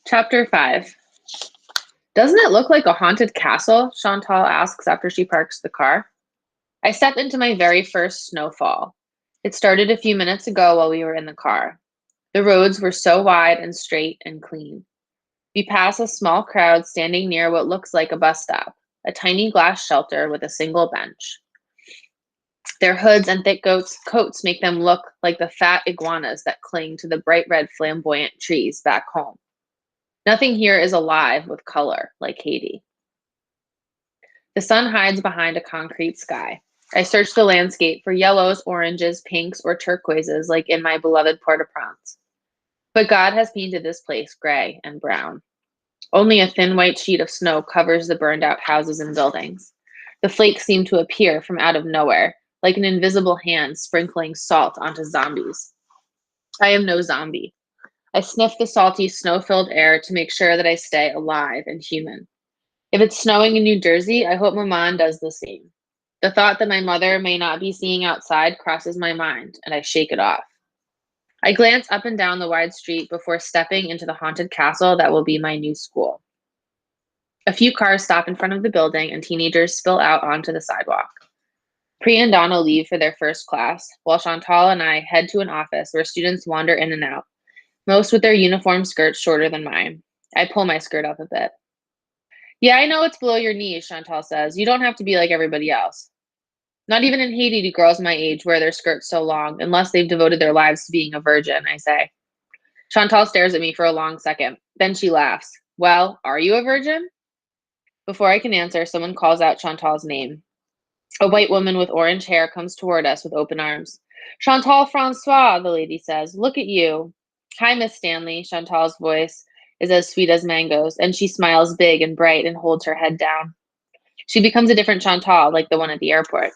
Chapter 5. Doesn't it look like a haunted castle? Chantal asks after she parks the car. I step into my very first snowfall. It started a few minutes ago while we were in the car. The roads were so wide and straight and clean. We pass a small crowd standing near what looks like a bus stop, a tiny glass shelter with a single bench. Their hoods and thick coats make them look like the fat iguanas that cling to the bright red flamboyant trees back home. Nothing here is alive with color like Haiti. The sun hides behind a concrete sky. I search the landscape for yellows, oranges, pinks, or turquoises like in my beloved Port-au-Prince. But God has painted this place gray and brown. Only a thin white sheet of snow covers the burned out houses and buildings. The flakes seem to appear from out of nowhere, like an invisible hand sprinkling salt onto zombies. I am no zombie. I sniff the salty, snow-filled air to make sure that I stay alive and human. If it's snowing in New Jersey, I hope Maman does the same. The thought that my mother may not be seeing outside crosses my mind, and I shake it off. I glance up and down the wide street before stepping into the haunted castle that will be my new school. A few cars stop in front of the building, and teenagers spill out onto the sidewalk. Pri and Donna leave for their first class, while Chantal and I head to an office where students wander in and out, most with their uniform skirts shorter than mine. I pull my skirt up a bit. Yeah, I know it's below your knees, Chantal says. You don't have to be like everybody else. Not even in Haiti do girls my age wear their skirts so long, unless they've devoted their lives to being a virgin, I say. Chantal stares at me for a long second. Then she laughs. Well, are you a virgin? Before I can answer, someone calls out Chantal's name. A white woman with orange hair comes toward us with open arms. Chantal Francois, the lady says. Look at you. Hi, Miss Stanley. Chantal's voice is as sweet as mangoes, and she smiles big and bright and holds her head down. She becomes a different Chantal, like the one at the airport.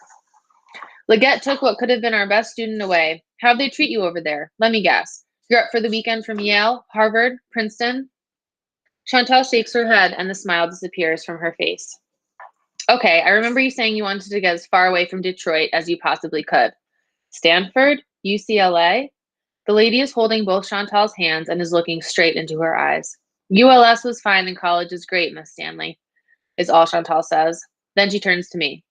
Leggett took what could have been our best student away. How'd they treat you over there? Let me guess. You're up for the weekend from Yale, Harvard, Princeton? Chantal shakes her head, and the smile disappears from her face. Okay, I remember you saying you wanted to get as far away from Detroit as you possibly could. Stanford? UCLA? The lady is holding both Chantal's hands and is looking straight into her eyes. ULS was fine and college is great, Miss Stanley, is all Chantal says. Then she turns to me.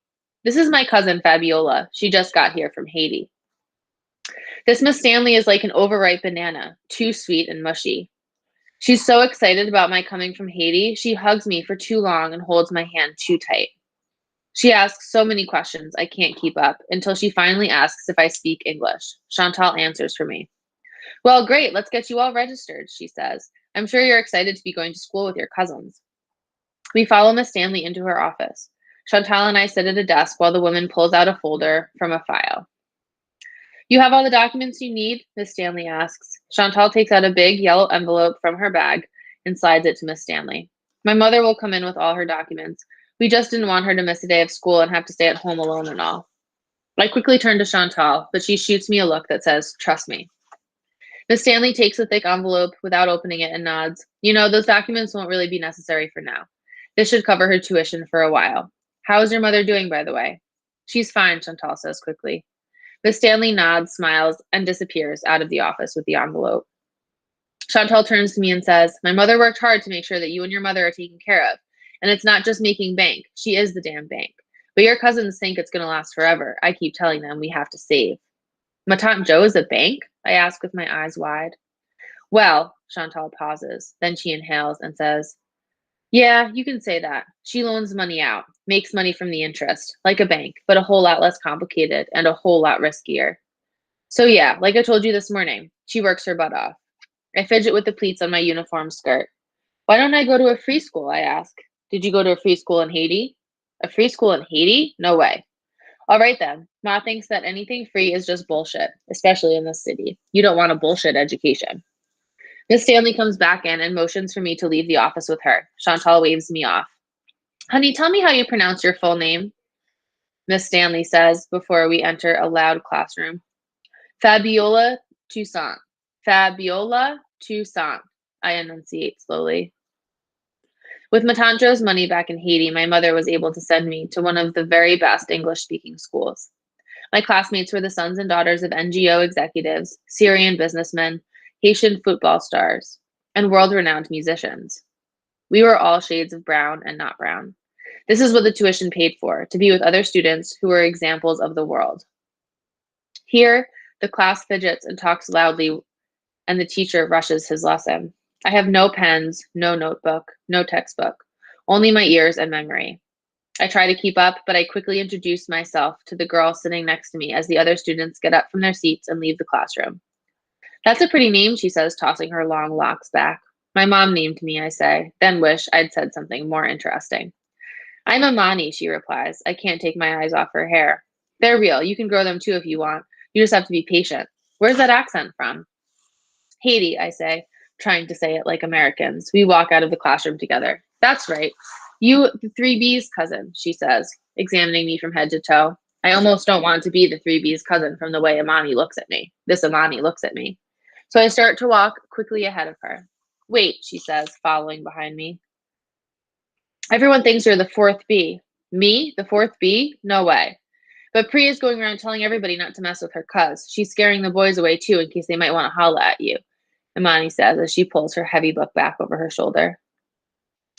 This is my cousin Fabiola. She just got here from Haiti. This Miss Stanley is like an overripe banana, too sweet and mushy. She's so excited about my coming from Haiti, she hugs me for too long and holds my hand too tight. She asks so many questions I can't keep up until she finally asks if I speak English. Chantal answers for me. Well, great, let's get you all registered, she says. I'm sure you're excited to be going to school with your cousins. We follow Miss Stanley into her office. Chantal and I sit at a desk while the woman pulls out a folder from a file. You have all the documents you need? Miss Stanley asks. Chantal takes out a big yellow envelope from her bag and slides it to Miss Stanley. My mother will come in with all her documents. We just didn't want her to miss a day of school and have to stay at home alone and all. I quickly turn to Chantal, but she shoots me a look that says, trust me. Miss Stanley takes the thick envelope without opening it and nods. You know, those documents won't really be necessary for now. This should cover her tuition for a while. How is your mother doing, by the way? She's fine, Chantal says quickly. Miss Stanley nods, smiles, and disappears out of the office with the envelope. Chantal turns to me and says, my mother worked hard to make sure that you and your mother are taken care of. And it's not just making bank. She is the damn bank. But your cousins think it's going to last forever. I keep telling them we have to save. Matant Joe is a bank? I ask with my eyes wide. Well, Chantal pauses. Then she inhales and says, yeah, you can say that. She loans money out, makes money from the interest, like a bank, but a whole lot less complicated and a whole lot riskier. So yeah, like I told you this morning, she works her butt off. I fidget with the pleats on my uniform skirt. Why don't I go to a free school, I ask. Did you go to a free school in Haiti? A free school in Haiti? No way. All right then. Ma thinks that anything free is just bullshit, especially in this city. You don't want a bullshit education. Miss Stanley comes back in and motions for me to leave the office with her. Chantal waves me off. Honey, tell me how you pronounce your full name, Miss Stanley says before we enter a loud classroom. Fabiola Toussaint. Fabiola Toussaint, I enunciate slowly. With Matanjo's money back in Haiti, my mother was able to send me to one of the very best English-speaking schools. My classmates were the sons and daughters of NGO executives, Syrian businessmen, Haitian football stars, and world-renowned musicians. We were all shades of brown and not brown. This is what the tuition paid for, to be with other students who were examples of the world. Here, the class fidgets and talks loudly, and the teacher rushes his lesson. I have no pens, no notebook, no textbook, only my ears and memory. I try to keep up, but I quickly introduce myself to the girl sitting next to me as the other students get up from their seats and leave the classroom. That's a pretty name, she says, tossing her long locks back. My mom named me, I say, then wish I'd said something more interesting. I'm Amani, she replies. I can't take my eyes off her hair. They're real. You can grow them too if you want. You just have to be patient. Where's that accent from? Haiti, I say, trying to say it like Americans. We walk out of the classroom together. That's right. You, the three B's cousin, she says, examining me from head to toe. I almost don't want to be the three B's cousin from the way Amani looks at me. This Amani looks at me. So I start to walk quickly ahead of her. Wait, she says, following behind me. Everyone thinks you're the fourth B. Me? The fourth B? No way. But Priya's going around telling everybody not to mess with her cuz. She's scaring the boys away too in case they might want to holla at you, Imani says as she pulls her heavy book back over her shoulder.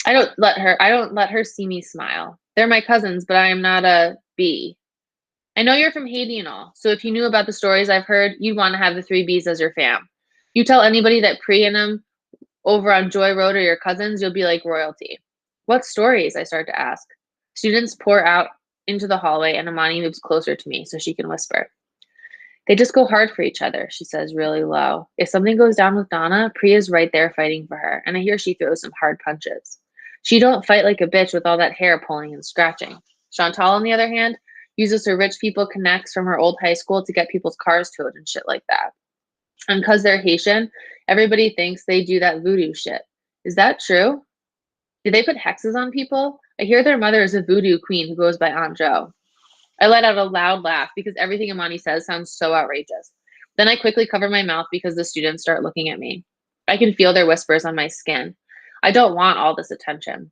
I don't let her see me smile. They're my cousins, but I am not a B. I know you're from Haiti and all, so if you knew about the stories I've heard, you'd want to have the three B's as your fam. You tell anybody that Priya and them over on Joy Road are your cousins, you'll be like royalty. What stories? I start to ask. Students pour out into the hallway and Amani moves closer to me so she can whisper. They just go hard for each other, she says really low. If something goes down with Donna, Priya's right there fighting for her, and I hear she throws some hard punches. She don't fight like a bitch with all that hair pulling and scratching. Chantal, on the other hand, uses her rich people connects from her old high school to get people's cars towed and shit like that. And because they're Haitian, everybody thinks they do that voodoo shit. Is that true? Do they put hexes on people? I hear their mother is a voodoo queen who goes by Aunt Jo. I let out a loud laugh because everything Imani says sounds so outrageous. Then I quickly cover my mouth because the students start looking at me. I can feel their whispers on my skin. I don't want all this attention.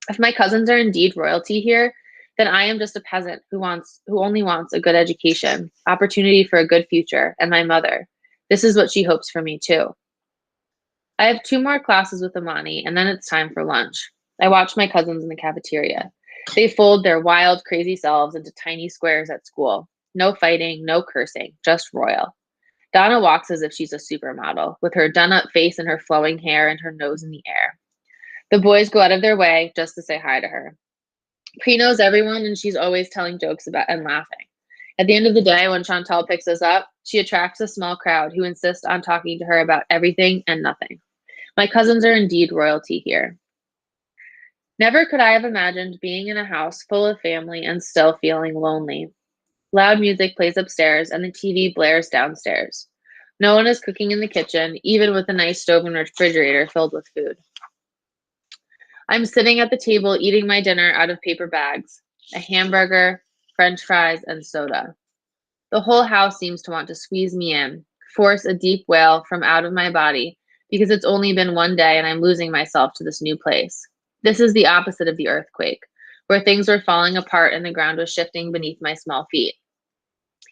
If my cousins are indeed royalty here, then I am just a peasant who only wants a good education, opportunity for a good future, and my mother. This is what she hopes for me too. I have 2 more classes with Imani, and then it's time for lunch. I watch my cousins in the cafeteria. They fold their wild, crazy selves into tiny squares at school. No fighting, no cursing, just royal. Donna walks as if she's a supermodel, with her done-up face and her flowing hair and her nose in the air. The boys go out of their way just to say hi to her. Pri knows everyone, and she's always telling jokes about and laughing. At the end of the day, when Chantal picks us up, she attracts a small crowd who insist on talking to her about everything and nothing. My cousins are indeed royalty here. Never could I have imagined being in a house full of family and still feeling lonely. Loud music plays upstairs and the TV blares downstairs. No one is cooking in the kitchen, even with a nice stove and refrigerator filled with food. I'm sitting at the table eating my dinner out of paper bags, a hamburger, French fries, and soda. The whole house seems to want to squeeze me in, force a deep wail from out of my body, because it's only been one day and I'm losing myself to this new place. This is the opposite of the earthquake, where things were falling apart and the ground was shifting beneath my small feet.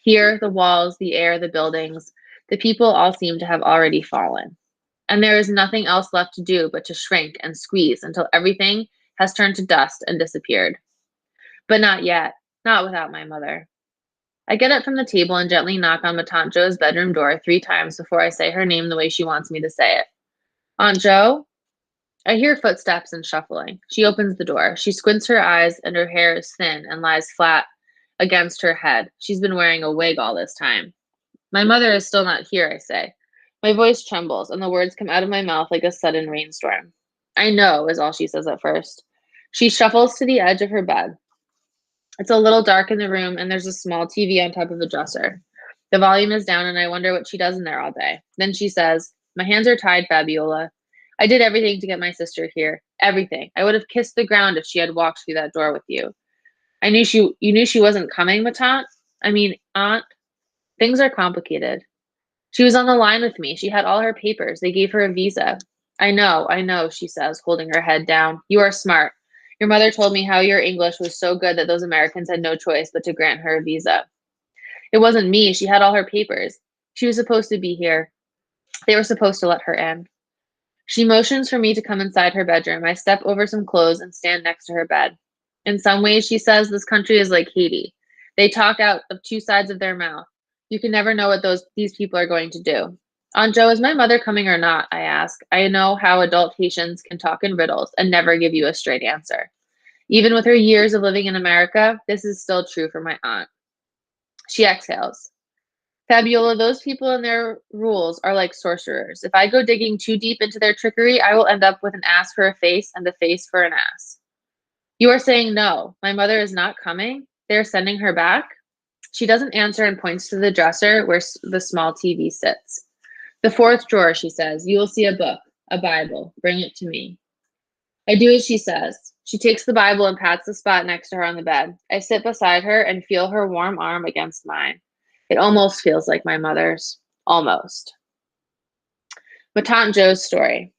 Here, the walls, the air, the buildings, the people all seem to have already fallen. And there is nothing else left to do but to shrink and squeeze until everything has turned to dust and disappeared. But not yet, not without my mother. I get up from the table and gently knock on Matant Jo's bedroom door 3 times before I say her name the way she wants me to say it. Aunt Jo? I hear footsteps and shuffling. She opens the door. She squints her eyes and her hair is thin and lies flat against her head. She's been wearing a wig all this time. My mother is still not here, I say. My voice trembles and the words come out of my mouth like a sudden rainstorm. I know, is all she says at first. She shuffles to the edge of her bed. It's a little dark in the room and there's a small TV on top of the dresser. The volume is down and I wonder what she does in there all day. Then she says, my hands are tied, Fabiola. I did everything to get my sister here. Everything. I would have kissed the ground if she had walked through that door with you. You knew she wasn't coming, Matant? I mean, Aunt? Things are complicated. She was on the line with me. She had all her papers. They gave her a visa. I know, she says, holding her head down. You are smart. Your mother told me how your English was so good that those Americans had no choice but to grant her a visa. It wasn't me. She had all her papers. She was supposed to be here. They were supposed to let her in. She motions for me to come inside her bedroom. I step over some clothes and stand next to her bed. In some ways, she says, this country is like Haiti. They talk out of two sides of their mouth. You can never know what these people are going to do. Aunt Jo, is my mother coming or not? I ask. I know how adult Haitians can talk in riddles and never give you a straight answer. Even with her years of living in America, this is still true for my aunt. She exhales. Fabiola, those people and their rules are like sorcerers. If I go digging too deep into their trickery, I will end up with an ass for a face and a face for an ass. You are saying no. My mother is not coming? They are sending her back? She doesn't answer and points to the dresser where the small TV sits. The fourth drawer, she says. You will see a book, a Bible. Bring it to me. I do as she says. She takes the Bible and pats the spot next to her on the bed. I sit beside her and feel her warm arm against mine. It almost feels like my mother's. Almost. Matant Joe's story.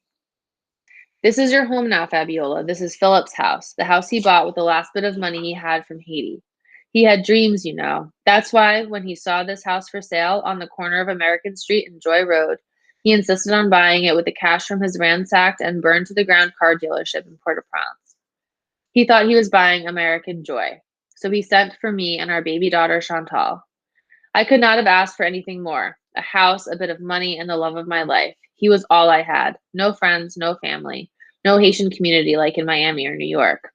This is your home now, Fabiola. This is Philip's house, the house he bought with the last bit of money he had from Haiti. He had dreams, you know. That's why when he saw this house for sale on the corner of American Street and Joy Road, he insisted on buying it with the cash from his ransacked and burned to the ground car dealership in Port-au-Prince. He thought he was buying American joy, so he sent for me and our baby daughter, Chantal. I could not have asked for anything more. A house, a bit of money, and the love of my life. He was all I had. No friends, no family, no Haitian community like in Miami or New York.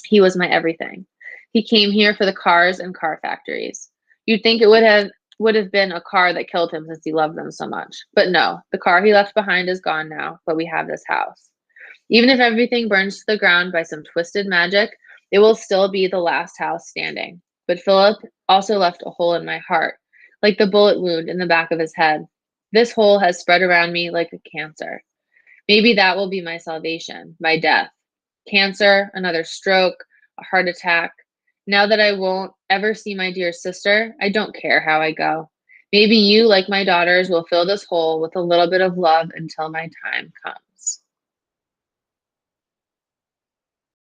He was my everything. He came here for the cars and car factories. You'd think it would have been a car that killed him since he loved them so much. But no, the car he left behind is gone now, but we have this house. Even if everything burns to the ground by some twisted magic, it will still be the last house standing. But Philip also left a hole in my heart, like the bullet wound in the back of his head. This hole has spread around me like a cancer. Maybe that will be my salvation, my death. Cancer, another stroke, a heart attack. Now that I won't ever see my dear sister, I don't care how I go. Maybe you, like my daughters, will fill this hole with a little bit of love until my time comes.